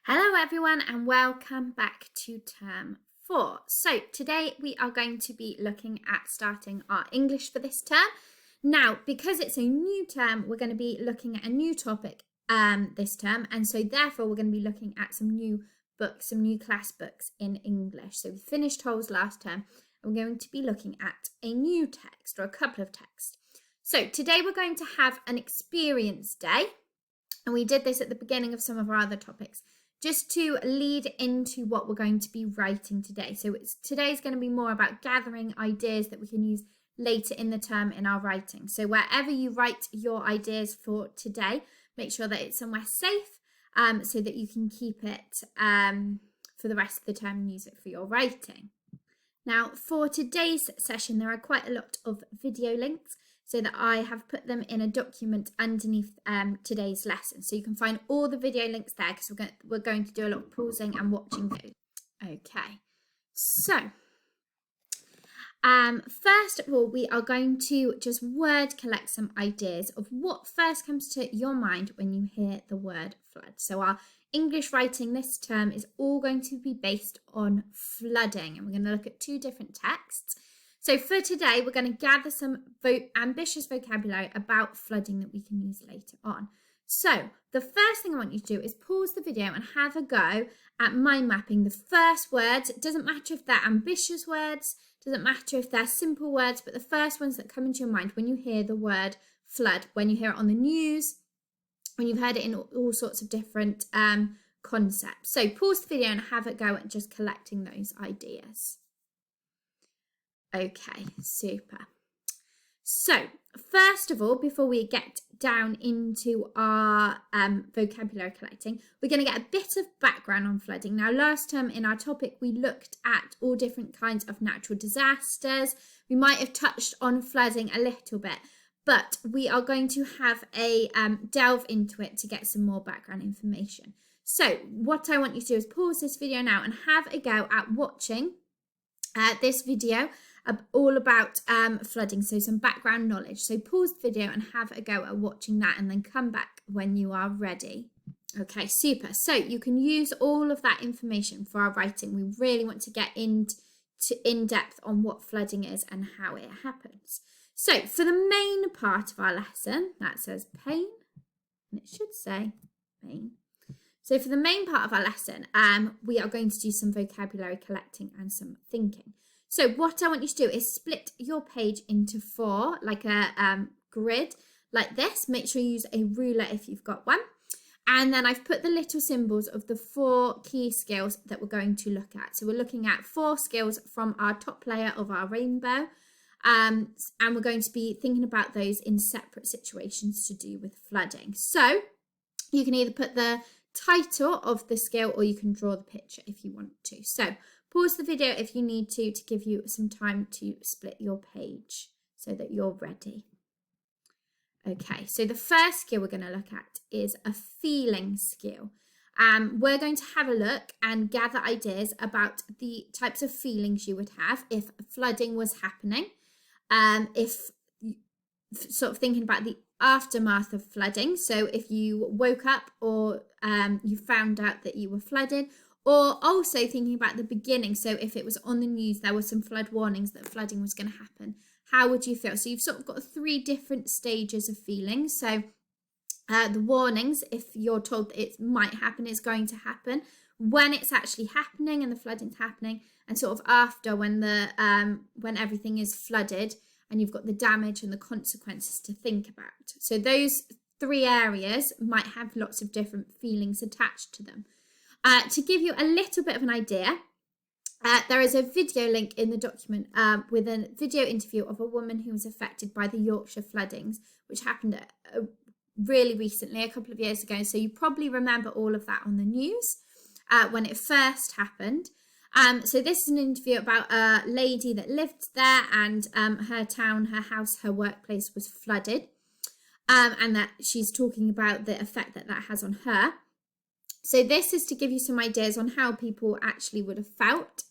Hello everyone and welcome back to term 4. So today we are going to be looking at starting our English for this term. Now, because it's a new term, we're going to be looking at a new topic this term, and so therefore we're going to be looking at some new books, some new class books in English. So we finished Holes last term and we're going to be looking at a new text or a couple of texts. So today we're going to have an experience day, and we did this at the beginning of some of our other topics, just to lead into what we're going to be writing today. So today's going to be more about gathering ideas that we can use later in the term in our writing. So wherever you write your ideas for today, make sure that it's somewhere safe so that you can keep it for the rest of the term and use it for your writing. Now, for today's session, there are quite a lot of video links, so that I have put them in a document underneath today's lesson. So you can find all the video links there because we're going to do a lot of pausing and watching those. Okay, so first of all, we are going to just word collect some ideas of what first comes to your mind when you hear the word flood. So our English writing this term is all going to be based on flooding, and we're going to look at two different texts. So for today, we're going to gather some ambitious vocabulary about flooding that we can use later on. So the first thing I want you to do is pause the video and have a go at mind mapping the first words. It doesn't matter if they're ambitious words, doesn't matter if they're simple words, but the first ones that come into your mind when you hear the word flood, when you hear it on the news, when you've heard it in all sorts of different concepts. So pause the video and have a go at just collecting those ideas. Okay, super. So, first of all, before we get down into our vocabulary collecting, we're going to get a bit of background on flooding. Now, last term in our topic, we looked at all different kinds of natural disasters. We might have touched on flooding a little bit, but we are going to have a delve into it to get some more background information. So, what I want you to do is pause this video now and have a go at watching this video all about flooding, so some background knowledge. So pause the video and have a go at watching that, and then come back when you are ready. Okay, super. So you can use all of that information for our writing. We really want to get in depth on what flooding is and how it happens. So for the main part of our lesson, that says pain, and it should say pain. So for the main part of our lesson, we are going to do some vocabulary collecting and some thinking. So what I want you to do is split your page into 4, like a grid, like this. Make sure you use a ruler if you've got one. And then I've put the little symbols of the 4 key skills that we're going to look at. So we're looking at 4 skills from our top layer of our rainbow. And we're going to be thinking about those in separate situations to do with flooding. So you can either put the title of the skill or you can draw the picture if you want to. So pause the video if you need to give you some time to split your page so that you're ready. Okay, so the first skill we're going to look at is a feeling skill. We're going to have a look and gather ideas about the types of feelings you would have if flooding was happening. If sort of thinking about the aftermath of flooding, so if you woke up or you found out that you were flooded, or also thinking about the beginning, so if it was on the news, there were some flood warnings that flooding was going to happen, how would you feel? So you've sort of got 3 different stages of feelings. So the warnings, if you're told that it might happen, it's going to happen, when it's actually happening and the flooding's happening, and sort of after when everything is flooded and you've got the damage and the consequences to think about. So those 3 areas might have lots of different feelings attached to them. To give you a little bit of an idea, there is a video link in the document with a video interview of a woman who was affected by the Yorkshire floodings, which happened really recently, a couple of years ago. So you probably remember all of that on the news when it first happened. So this is an interview about a lady that lived there, and her town, her house, her workplace was flooded, and that she's talking about the effect that has on her. So this is to give you some ideas on how people actually would have felt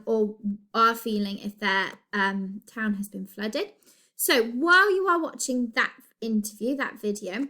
or are feeling if their town has been flooded. So while you are watching that interview, that video,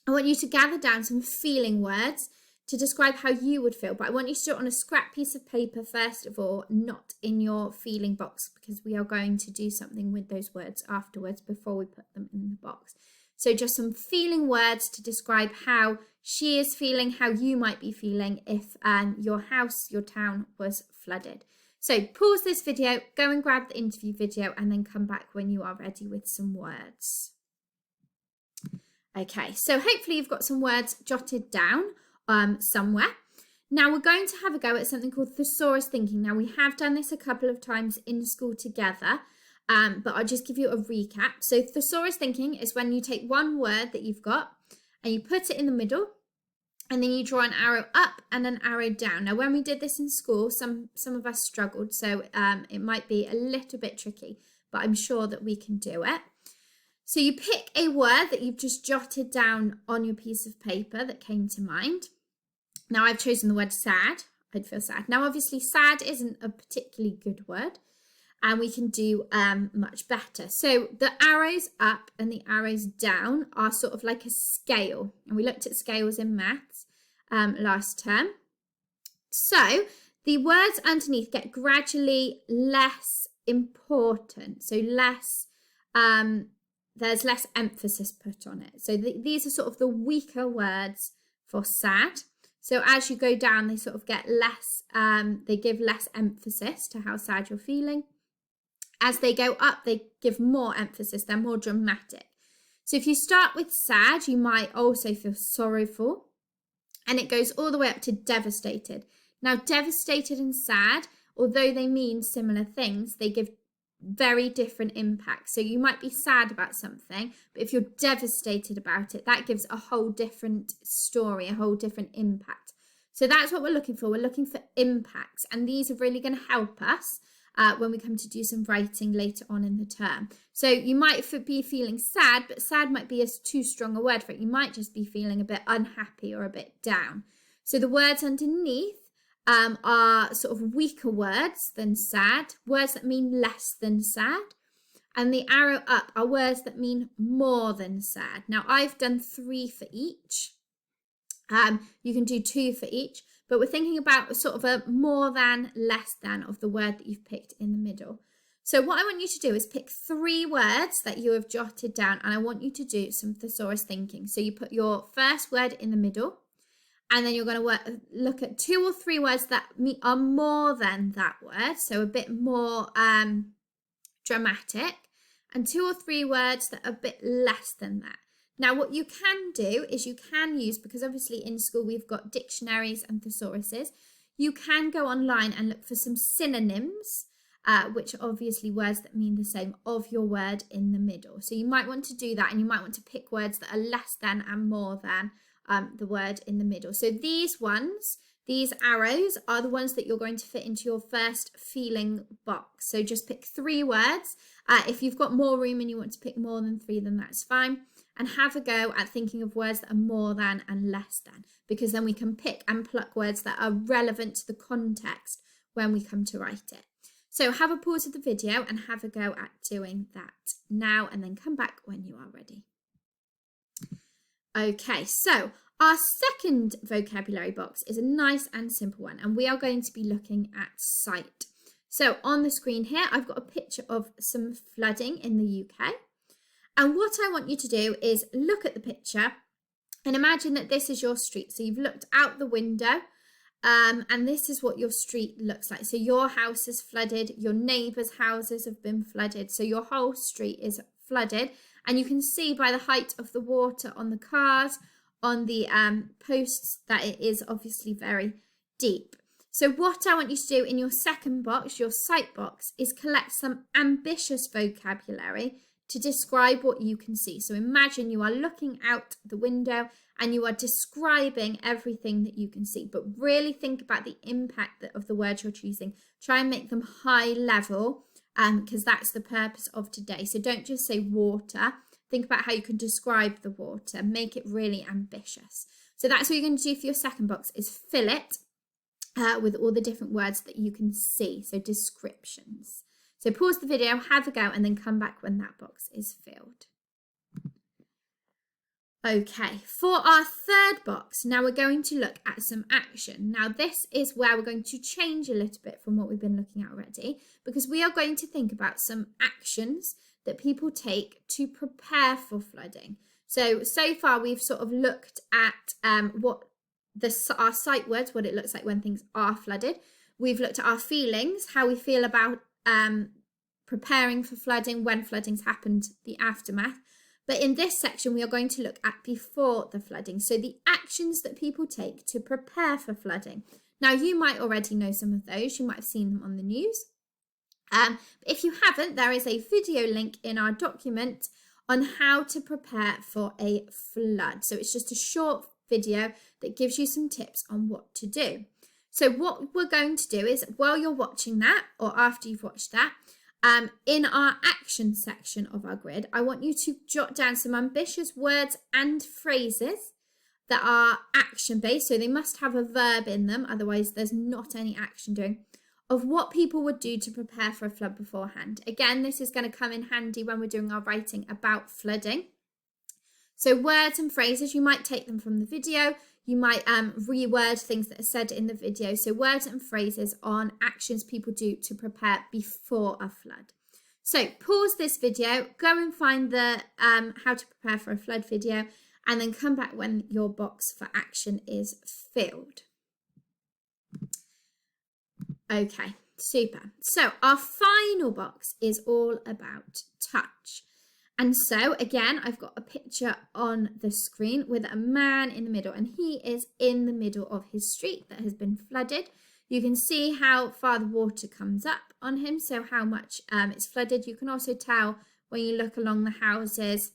I want you to gather down some feeling words to describe how you would feel, but I want you to do it on a scrap piece of paper first of all, not in your feeling box, because we are going to do something with those words afterwards before we put them in the box. So just some feeling words to describe how she is feeling, how you might be feeling if your house, your town was flooded. So pause this video, go and grab the interview video, and then come back when you are ready with some words. Okay, so hopefully you've got some words jotted down somewhere. Now we're going to have a go at something called Thesaurus Thinking. Now we have done this a couple of times in school together, but I'll just give you a recap. So Thesaurus Thinking is when you take one word that you've got and you put it in the middle, and then you draw an arrow up and an arrow down. Now when we did this in school, some of us struggled, so it might be a little bit tricky, but I'm sure that we can do it. So you pick a word that you've just jotted down on your piece of paper that came to mind. Now I've chosen the word sad. I'd feel sad. Now obviously sad isn't a particularly good word, and we can do much better. So the arrows up and the arrows down are sort of like a scale, and we looked at scales in maths last term. So the words underneath get gradually less important, so less there's less emphasis put on it. So these are sort of the weaker words for sad. So as you go down, they sort of get less, they give less emphasis to how sad you're feeling. As they go up, they give more emphasis, they're more dramatic. So if you start with sad, you might also feel sorrowful, and it goes all the way up to devastated. Now, devastated and sad, although they mean similar things, they give very different impacts. So you might be sad about something, but if you're devastated about it, that gives a whole different story, a whole different impact. So that's what we're looking for. We're looking for impacts, and these are really going to help us when we come to do some writing later on in the term. So you might be feeling sad, but sad might be too strong a word for it. You might just be feeling a bit unhappy or a bit down. So the words underneath are sort of weaker words than sad, words that mean less than sad. And the arrow up are words that mean more than sad. Now, I've done 3 for each. You can do 2 for each, but we're thinking about sort of a more than, less than of the word that you've picked in the middle. So what I want you to do is pick 3 words that you have jotted down, and I want you to do some thesaurus thinking. So you put your first word in the middle, and then you're going to look at 2 or 3 words that are more than that word, so a bit more dramatic, and 2 or 3 words that are a bit less than that. Now, what you can do is you can use, because obviously in school we've got dictionaries and thesauruses, you can go online and look for some synonyms, which are obviously words that mean the same, of your word in the middle. So you might want to do that, and you might want to pick words that are less than and more than the word in the middle. So these ones, these arrows, are the ones that you're going to fit into your first feeling box. So just pick 3 words. If you've got more room and you want to pick more than 3, then that's fine. And have a go at thinking of words that are more than and less than, because then we can pick and pluck words that are relevant to the context when we come to write it. So have a pause of the video and have a go at doing that now, and then come back when you are ready. Okay, so our second vocabulary box is a nice and simple one, and we are going to be looking at sight. So on the screen here, I've got a picture of some flooding in the UK. And what I want you to do is look at the picture and imagine that this is your street. So you've looked out the window and this is what your street looks like. So your house is flooded, your neighbours' houses have been flooded. So your whole street is flooded, and you can see by the height of the water on the cars, on the posts, that it is obviously very deep. So what I want you to do in your second box, your sight box, is collect some ambitious vocabulary to describe what you can see. So imagine you are looking out the window and you are describing everything that you can see, but really think about the impact of the words you're choosing. Try and make them high level, because that's the purpose of today. So don't just say water. Think about how you can describe the water. Make it really ambitious. So that's what you're going to do for your second box, is fill it with all the different words that you can see. So descriptions. So pause the video, have a go, and then come back when that box is filled. Okay, for our third box, now we're going to look at some action. Now this is where we're going to change a little bit from what we've been looking at already, because we are going to think about some actions that people take to prepare for flooding. So far we've sort of looked at what our sight words, what it looks like when things are flooded. We've looked at our feelings, how we feel about preparing for flooding, when flooding's happened, the aftermath. But in this section, we are going to look at before the flooding. So the actions that people take to prepare for flooding. Now, you might already know some of those. You might have seen them on the news. If you haven't, there is a video link in our document on how to prepare for a flood. So it's just a short video that gives you some tips on what to do. So what we're going to do is, while you're watching that, or after you've watched that, in our action section of our grid, I want you to jot down some ambitious words and phrases that are action-based, so they must have a verb in them, otherwise there's not any action doing, of what people would do to prepare for a flood beforehand. Again, this is going to come in handy when we're doing our writing about flooding. So words and phrases, you might take them from the video. You might reword things that are said in the video. So words and phrases on actions people do to prepare before a flood. So pause this video, go and find the how to prepare for a flood video, and then come back when your box for action is filled. Okay, super. So our final box is all about touch. And so, again, I've got a picture on the screen with a man in the middle, and he is in the middle of his street that has been flooded. You can see how far the water comes up on him, so how much it's flooded. You can also tell when you look along the houses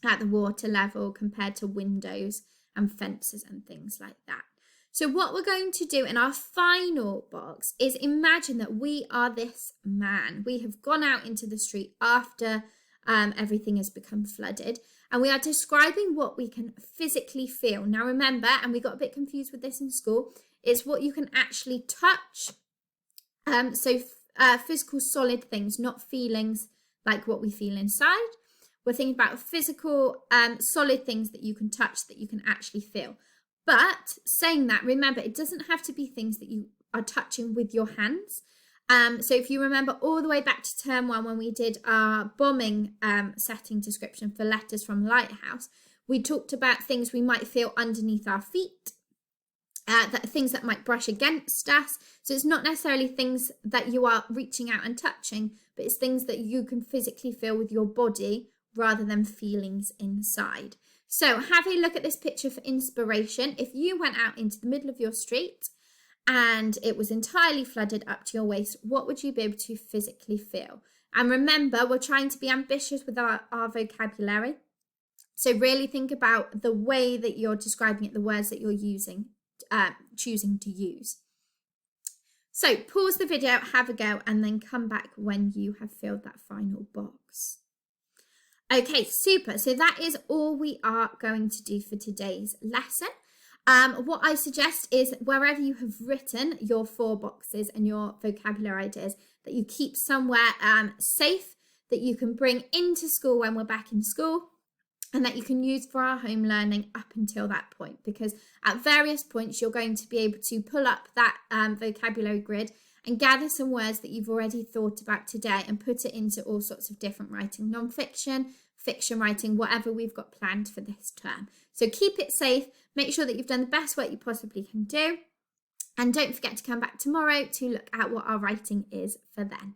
at the water level compared to windows and fences and things like that. So what we're going to do in our final box is imagine that we are this man. We have gone out into the street after everything has become flooded, and we are describing what we can physically feel. Now remember, and we got a bit confused with this in school, it's what you can actually touch. Physical solid things, not feelings like what we feel inside. We're thinking about physical solid things that you can touch, that you can actually feel. But saying that, remember, it doesn't have to be things that you are touching with your hands. So if you remember all the way back to term 1 when we did our bombing setting description for letters from Lighthouse, we talked about things we might feel underneath our feet, things that might brush against us. So it's not necessarily things that you are reaching out and touching, but it's things that you can physically feel with your body rather than feelings inside. So have a look at this picture for inspiration. If you went out into the middle of your street and it was entirely flooded up to your waist, what would you be able to physically feel? And remember, we're trying to be ambitious with our vocabulary. So really think about the way that you're describing it, the words that you're using, choosing to use. So pause the video, have a go, and then come back when you have filled that final box. Okay, super. So that is all we are going to do for today's lesson. What I suggest is wherever you have written your 4 boxes and your vocabulary ideas, that you keep somewhere safe that you can bring into school when we're back in school, and that you can use for our home learning up until that point, because at various points you're going to be able to pull up that vocabulary grid and gather some words that you've already thought about today and put it into all sorts of different writing, non-fiction, fiction writing, whatever we've got planned for this term. So keep it safe, make sure that you've done the best work you possibly can do, and don't forget to come back tomorrow to look at what our writing is for then.